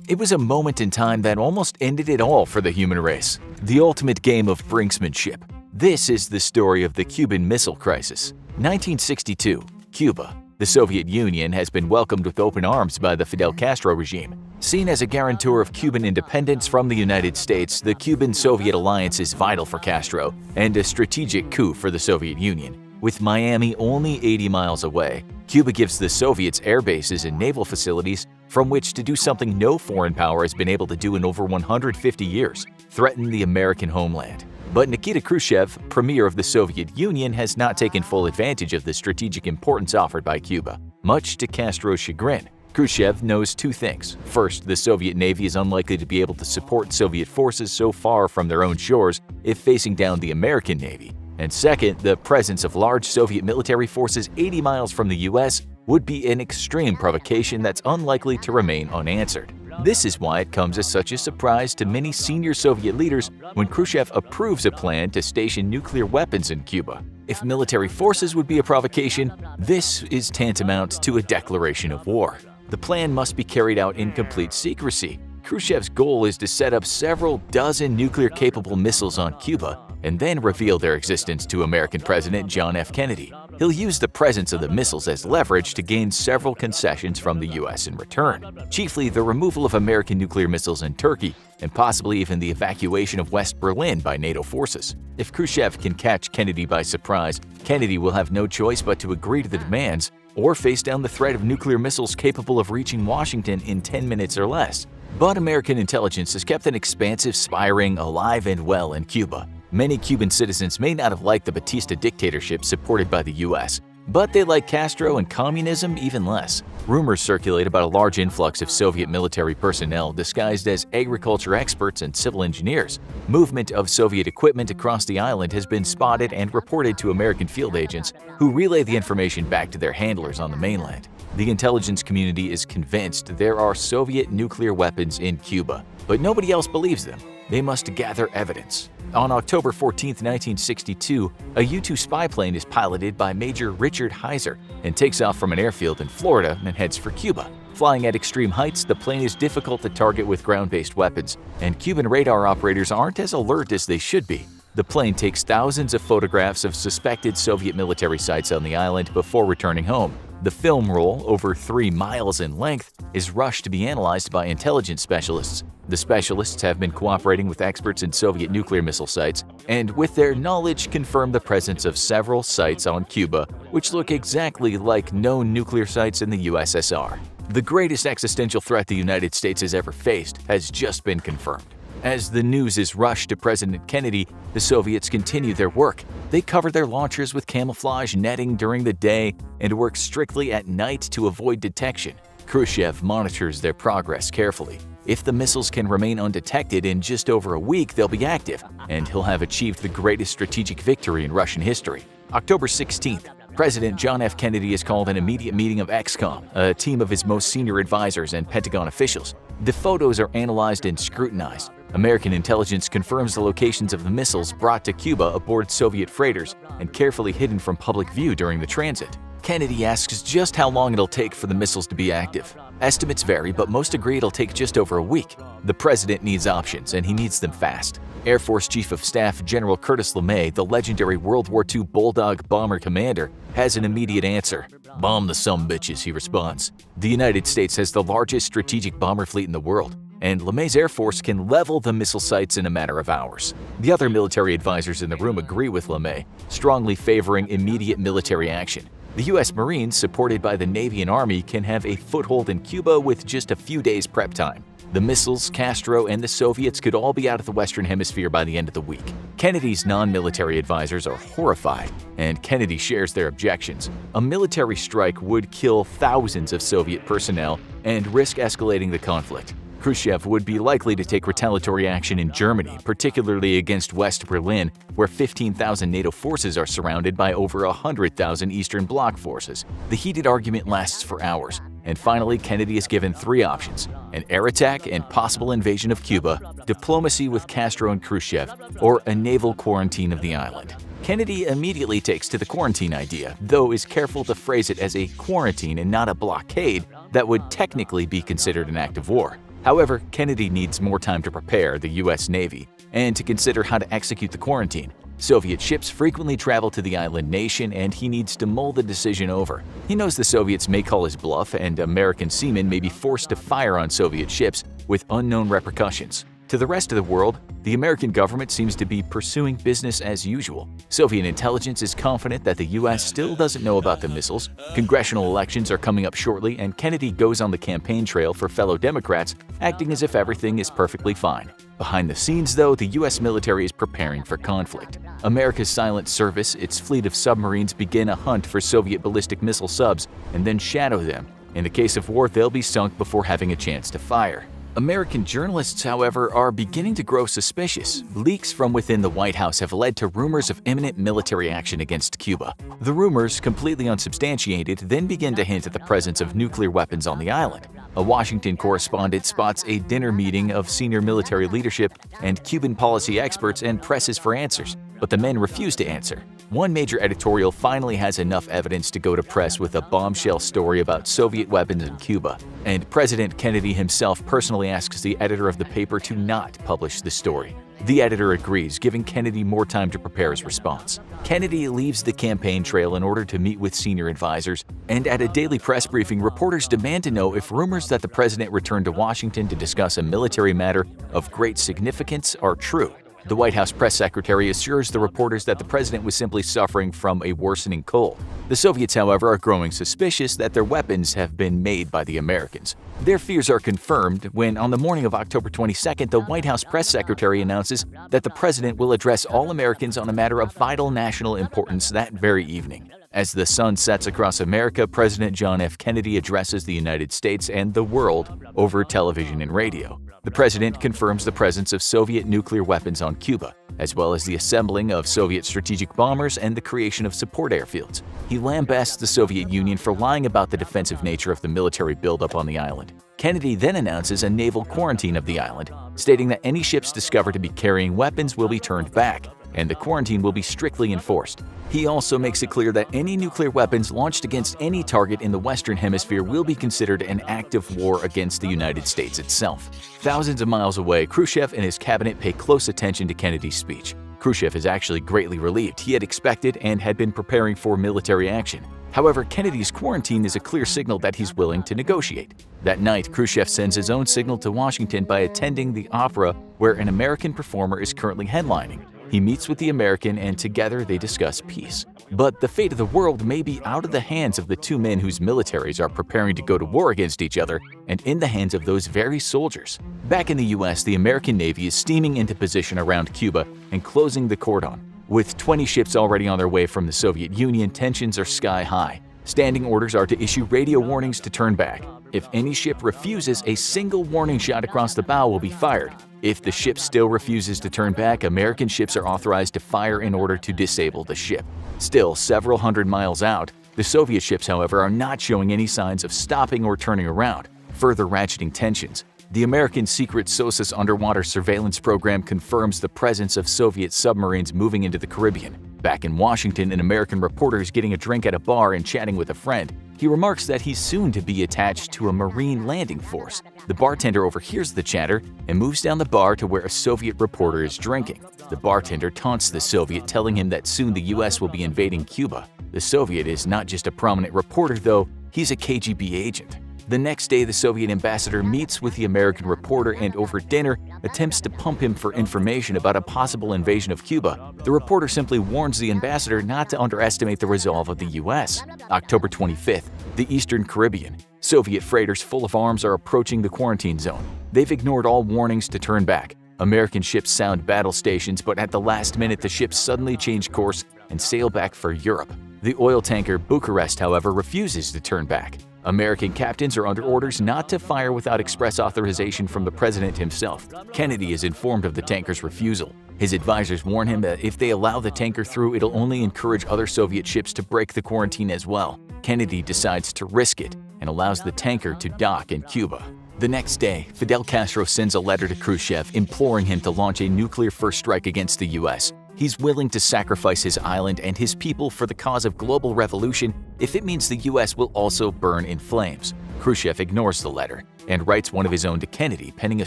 It was a moment in time that almost ended it all for the human race. The ultimate game of brinksmanship. This is the story of the Cuban Missile Crisis. 1962, Cuba. The Soviet Union has been welcomed with open arms by the Fidel Castro regime. Seen as a guarantor of Cuban independence from the United States, the Cuban-Soviet alliance is vital for Castro and a strategic coup for the Soviet Union. With Miami only 80 miles away, Cuba gives the Soviets air bases and naval facilities from which to do something no foreign power has been able to do in over 150 years – threaten the American homeland. But Nikita Khrushchev, premier of the Soviet Union, has not taken full advantage of the strategic importance offered by Cuba. Much to Castro's chagrin, Khrushchev knows two things. First, the Soviet Navy is unlikely to be able to support Soviet forces so far from their own shores if facing down the American Navy. And second, the presence of large Soviet military forces 80 miles from the US would be an extreme provocation that's unlikely to remain unanswered. This is why it comes as such a surprise to many senior Soviet leaders when Khrushchev approves a plan to station nuclear weapons in Cuba. If military forces would be a provocation, this is tantamount to a declaration of war. The plan must be carried out in complete secrecy. Khrushchev's goal is to set up several dozen nuclear-capable missiles on Cuba and then reveal their existence to American President John F. Kennedy. He'll use the presence of the missiles as leverage to gain several concessions from the U.S. in return, chiefly the removal of American nuclear missiles in Turkey and possibly even the evacuation of West Berlin by NATO forces. If Khrushchev can catch Kennedy by surprise, Kennedy will have no choice but to agree to the demands or face down the threat of nuclear missiles capable of reaching Washington in 10 minutes or less. But American intelligence has kept an expansive spy ring alive and well in Cuba. Many Cuban citizens may not have liked the Batista dictatorship supported by the U.S., but they like Castro and communism even less. Rumors circulate about a large influx of Soviet military personnel disguised as agriculture experts and civil engineers. Movement of Soviet equipment across the island has been spotted and reported to American field agents, who relay the information back to their handlers on the mainland. The intelligence community is convinced there are Soviet nuclear weapons in Cuba, but nobody else believes them. They must gather evidence. On October 14, 1962, a U-2 spy plane is piloted by Major Richard Heiser and takes off from an airfield in Florida and heads for Cuba. Flying at extreme heights, the plane is difficult to target with ground-based weapons, and Cuban radar operators aren't as alert as they should be. The plane takes thousands of photographs of suspected Soviet military sites on the island before returning home. The film roll, over 3 miles in length, is rushed to be analyzed by intelligence specialists. The specialists have been cooperating with experts in Soviet nuclear missile sites, and with their knowledge confirm the presence of several sites on Cuba which look exactly like known nuclear sites in the USSR. The greatest existential threat the United States has ever faced has just been confirmed. As the news is rushed to President Kennedy, the Soviets continue their work. They cover their launchers with camouflage netting during the day and work strictly at night to avoid detection. Khrushchev monitors their progress carefully. If the missiles can remain undetected in just over a week, they'll be active, and he'll have achieved the greatest strategic victory in Russian history. October 16th, President John F. Kennedy has called an immediate meeting of ExComm, a team of his most senior advisors and Pentagon officials. The photos are analyzed and scrutinized. American intelligence confirms the locations of the missiles brought to Cuba aboard Soviet freighters and carefully hidden from public view during the transit. Kennedy asks just how long it'll take for the missiles to be active. Estimates vary, but most agree it'll take just over a week. The president needs options, and he needs them fast. Air Force Chief of Staff General Curtis LeMay, the legendary World War II Bulldog bomber commander, has an immediate answer. "Bomb the sumbitches," he responds. The United States has the largest strategic bomber fleet in the world, and LeMay's Air Force can level the missile sites in a matter of hours. The other military advisors in the room agree with LeMay, strongly favoring immediate military action. The U.S. Marines, supported by the Navy and Army, can have a foothold in Cuba with just a few days prep time. The missiles, Castro, and the Soviets could all be out of the Western Hemisphere by the end of the week. Kennedy's non-military advisors are horrified, and Kennedy shares their objections. A military strike would kill thousands of Soviet personnel and risk escalating the conflict. Khrushchev would be likely to take retaliatory action in Germany, particularly against West Berlin, where 15,000 NATO forces are surrounded by over 100,000 Eastern Bloc forces. The heated argument lasts for hours, and finally Kennedy is given 3 options: an air attack and possible invasion of Cuba, diplomacy with Castro and Khrushchev, or a naval quarantine of the island. Kennedy immediately takes to the quarantine idea, though is careful to phrase it as a quarantine and not a blockade that would technically be considered an act of war. However, Kennedy needs more time to prepare the U.S. Navy and to consider how to execute the quarantine. Soviet ships frequently travel to the island nation, and he needs to mull the decision over. He knows the Soviets may call his bluff, and American seamen may be forced to fire on Soviet ships with unknown repercussions. To the rest of the world, the American government seems to be pursuing business as usual. Soviet intelligence is confident that the U.S. still doesn't know about the missiles. Congressional elections are coming up shortly, and Kennedy goes on the campaign trail for fellow Democrats, acting as if everything is perfectly fine. Behind the scenes, though, the U.S. military is preparing for conflict. America's Silent Service, its fleet of submarines, begin a hunt for Soviet ballistic missile subs and then shadow them. In the case of war, they'll be sunk before having a chance to fire. American journalists, however, are beginning to grow suspicious. Leaks from within the White House have led to rumors of imminent military action against Cuba. The rumors, completely unsubstantiated, then begin to hint at the presence of nuclear weapons on the island. A Washington correspondent spots a dinner meeting of senior military leadership and Cuban policy experts and presses for answers, but the men refuse to answer. One major editorial finally has enough evidence to go to press with a bombshell story about Soviet weapons in Cuba, and President Kennedy himself personally asks the editor of the paper to not publish the story. The editor agrees, giving Kennedy more time to prepare his response. Kennedy leaves the campaign trail in order to meet with senior advisors, and at a daily press briefing, reporters demand to know if rumors that the president returned to Washington to discuss a military matter of great significance are true. The White House press secretary assures the reporters that the president was simply suffering from a worsening cold. The Soviets, however, are growing suspicious that their weapons have been made by the Americans. Their fears are confirmed when, on the morning of October 22nd, the White House press secretary announces that the president will address all Americans on a matter of vital national importance that very evening. As the sun sets across America, President John F. Kennedy addresses the United States and the world over television and radio. The president confirms the presence of Soviet nuclear weapons on Cuba, as well as the assembling of Soviet strategic bombers and the creation of support airfields. He lambasts the Soviet Union for lying about the defensive nature of the military buildup on the island. Kennedy then announces a naval quarantine of the island, stating that any ships discovered to be carrying weapons will be turned back, and the quarantine will be strictly enforced. He also makes it clear that any nuclear weapons launched against any target in the Western Hemisphere will be considered an act of war against the United States itself. Thousands of miles away, Khrushchev and his cabinet pay close attention to Kennedy's speech. Khrushchev is actually greatly relieved. He had expected and had been preparing for military action. However, Kennedy's quarantine is a clear signal that he's willing to negotiate. That night, Khrushchev sends his own signal to Washington by attending the opera where an American performer is currently headlining. He meets with the American, and together they discuss peace. But the fate of the world may be out of the hands of the two men whose militaries are preparing to go to war against each other, and in the hands of those very soldiers. Back in the U.S., the American Navy is steaming into position around Cuba and closing the cordon. With 20 ships already on their way from the Soviet Union, tensions are sky high. Standing orders are to issue radio warnings to turn back. If any ship refuses, a single warning shot across the bow will be fired. If the ship still refuses to turn back, American ships are authorized to fire in order to disable the ship. Still, several hundred miles out, the Soviet ships, however, are not showing any signs of stopping or turning around, further ratcheting tensions. The American secret SOSUS underwater surveillance program confirms the presence of Soviet submarines moving into the Caribbean. Back in Washington, an American reporter is getting a drink at a bar and chatting with a friend. He remarks that he's soon to be attached to a Marine landing force. The bartender overhears the chatter and moves down the bar to where a Soviet reporter is drinking. The bartender taunts the Soviet, telling him that soon the U.S. will be invading Cuba. The Soviet is not just a prominent reporter, though, he's a KGB agent. The next day, the Soviet ambassador meets with the American reporter and over dinner attempts to pump him for information about a possible invasion of Cuba. The reporter simply warns the ambassador not to underestimate the resolve of the U.S. October 25th, the Eastern Caribbean. Soviet freighters full of arms are approaching the quarantine zone. They've ignored all warnings to turn back. American ships sound battle stations, but at the last minute, the ships suddenly change course and sail back for Europe. The oil tanker Bucharest, however, refuses to turn back. American captains are under orders not to fire without express authorization from the president himself. Kennedy is informed of the tanker's refusal. His advisors warn him that if they allow the tanker through, it'll only encourage other Soviet ships to break the quarantine as well. Kennedy decides to risk it and allows the tanker to dock in Cuba. The next day, Fidel Castro sends a letter to Khrushchev imploring him to launch a nuclear first strike against the U.S. He's willing to sacrifice his island and his people for the cause of global revolution if it means the U.S. will also burn in flames. Khrushchev ignores the letter and writes one of his own to Kennedy, penning a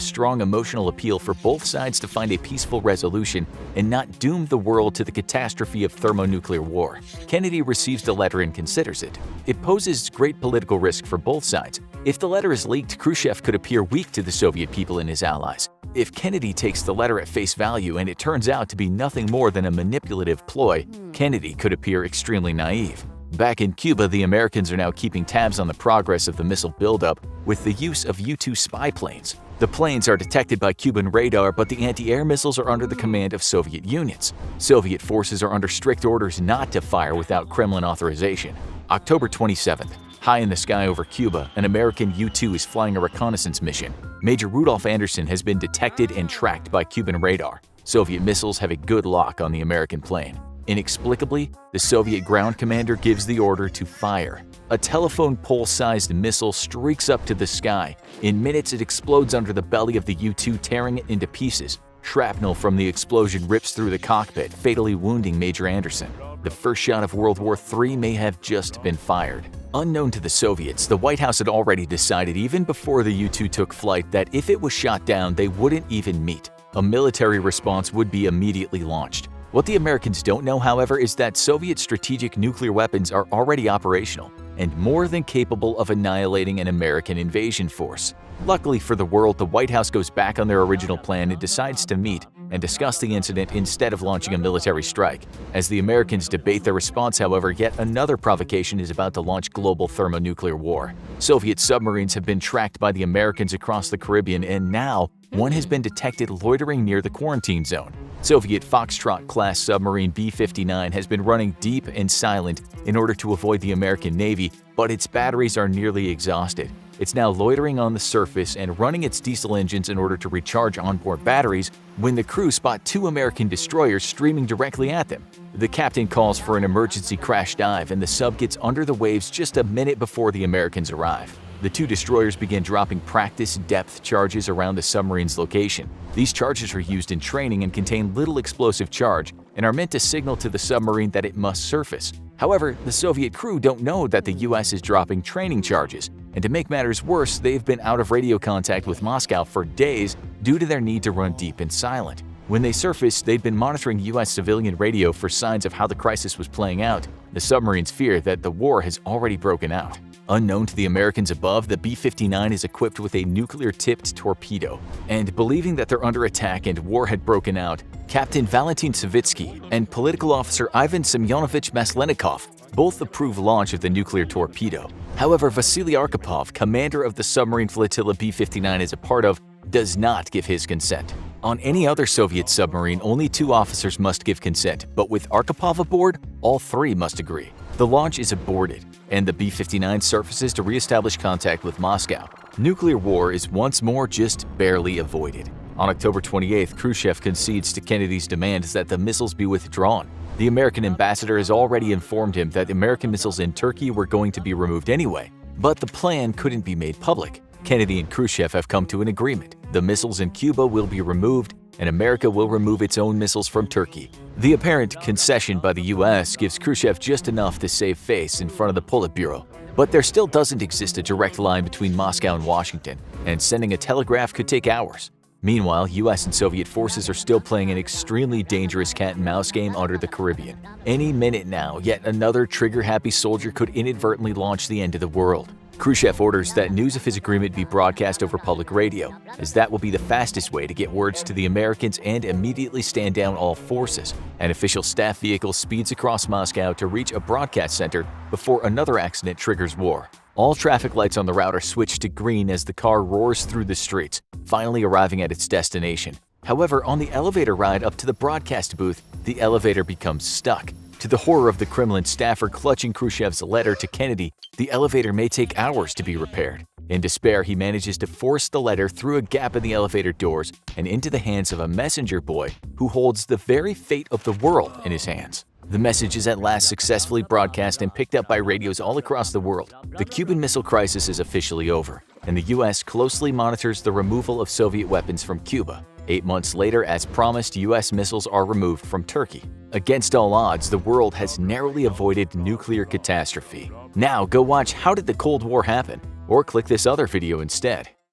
strong emotional appeal for both sides to find a peaceful resolution and not doom the world to the catastrophe of thermonuclear war. Kennedy receives the letter and considers it. It poses great political risk for both sides. If the letter is leaked, Khrushchev could appear weak to the Soviet people and his allies. If Kennedy takes the letter at face value and it turns out to be nothing more than a manipulative ploy, Kennedy could appear extremely naive. Back in Cuba, the Americans are now keeping tabs on the progress of the missile buildup with the use of U-2 spy planes. The planes are detected by Cuban radar, but the anti-air missiles are under the command of Soviet units. Soviet forces are under strict orders not to fire without Kremlin authorization. October 27th. High in the sky over Cuba, an American U-2 is flying a reconnaissance mission. Major Rudolph Anderson has been detected and tracked by Cuban radar. Soviet missiles have a good lock on the American plane. Inexplicably, the Soviet ground commander gives the order to fire. A telephone pole-sized missile streaks up to the sky. In minutes, it explodes under the belly of the U-2, tearing it into pieces. Shrapnel from the explosion rips through the cockpit, fatally wounding Major Anderson. The first shot of World War III may have just been fired. Unknown to the Soviets, the White House had already decided even before the U-2 took flight that if it was shot down, they wouldn't even meet. A military response would be immediately launched. What the Americans don't know, however, is that Soviet strategic nuclear weapons are already operational and more than capable of annihilating an American invasion force. Luckily for the world, the White House goes back on their original plan and decides to meet and discuss the incident instead of launching a military strike. As the Americans debate their response, however, yet another provocation is about to launch global thermonuclear war. Soviet submarines have been tracked by the Americans across the Caribbean, and now one has been detected loitering near the quarantine zone. Soviet Foxtrot-class submarine B-59 has been running deep and silent in order to avoid the American Navy, but its batteries are nearly exhausted. It's now loitering on the surface and running its diesel engines in order to recharge onboard batteries when the crew spot two American destroyers streaming directly at them. The captain calls for an emergency crash dive, and the sub gets under the waves just a minute before the Americans arrive. The two destroyers begin dropping practice depth charges around the submarine's location. These charges are used in training and contain little explosive charge and are meant to signal to the submarine that it must surface. However, the Soviet crew don't know that the US is dropping training charges, and to make matters worse, they've been out of radio contact with Moscow for days due to their need to run deep and silent. When they surfaced, they'd been monitoring US civilian radio for signs of how the crisis was playing out. The submarines fear that the war has already broken out. Unknown to the Americans above, the B-59 is equipped with a nuclear-tipped torpedo. And believing that they're under attack and war had broken out, Captain Valentin Savitsky and political officer Ivan Semyonovich Maslenikov both approve launch of the nuclear torpedo. However, Vasily Arkhipov, commander of the submarine flotilla B-59 is a part of, does not give his consent. On any other Soviet submarine, only two officers must give consent, but with Arkhipov aboard, all three must agree. The launch is aborted, and the B-59 surfaces to re-establish contact with Moscow. Nuclear war is once more just barely avoided. On October 28th, Khrushchev concedes to Kennedy's demands that the missiles be withdrawn. The American ambassador has already informed him that American missiles in Turkey were going to be removed anyway, but the plan couldn't be made public. Kennedy and Khrushchev have come to an agreement. The missiles in Cuba will be removed, and America will remove its own missiles from Turkey. The apparent concession by the US gives Khrushchev just enough to save face in front of the Politburo. But there still doesn't exist a direct line between Moscow and Washington, and sending a telegraph could take hours. Meanwhile, US and Soviet forces are still playing an extremely dangerous cat-and-mouse game under the Caribbean. Any minute now, yet another trigger-happy soldier could inadvertently launch the end of the world. Khrushchev orders that news of his agreement be broadcast over public radio, as that will be the fastest way to get words to the Americans and immediately stand down all forces. An official staff vehicle speeds across Moscow to reach a broadcast center before another accident triggers war. All traffic lights on the route are switched to green as the car roars through the streets, finally arriving at its destination. However, on the elevator ride up to the broadcast booth, the elevator becomes stuck. To the horror of the Kremlin staffer clutching Khrushchev's letter to Kennedy, the elevator may take hours to be repaired. In despair, he manages to force the letter through a gap in the elevator doors and into the hands of a messenger boy who holds the very fate of the world in his hands. The message is at last successfully broadcast and picked up by radios all across the world. The Cuban Missile Crisis is officially over, and the US closely monitors the removal of Soviet weapons from Cuba. 8 months later, as promised, US missiles are removed from Turkey. Against all odds, the world has narrowly avoided nuclear catastrophe. Now go watch How Did the Cold War Happen?, or click this other video instead.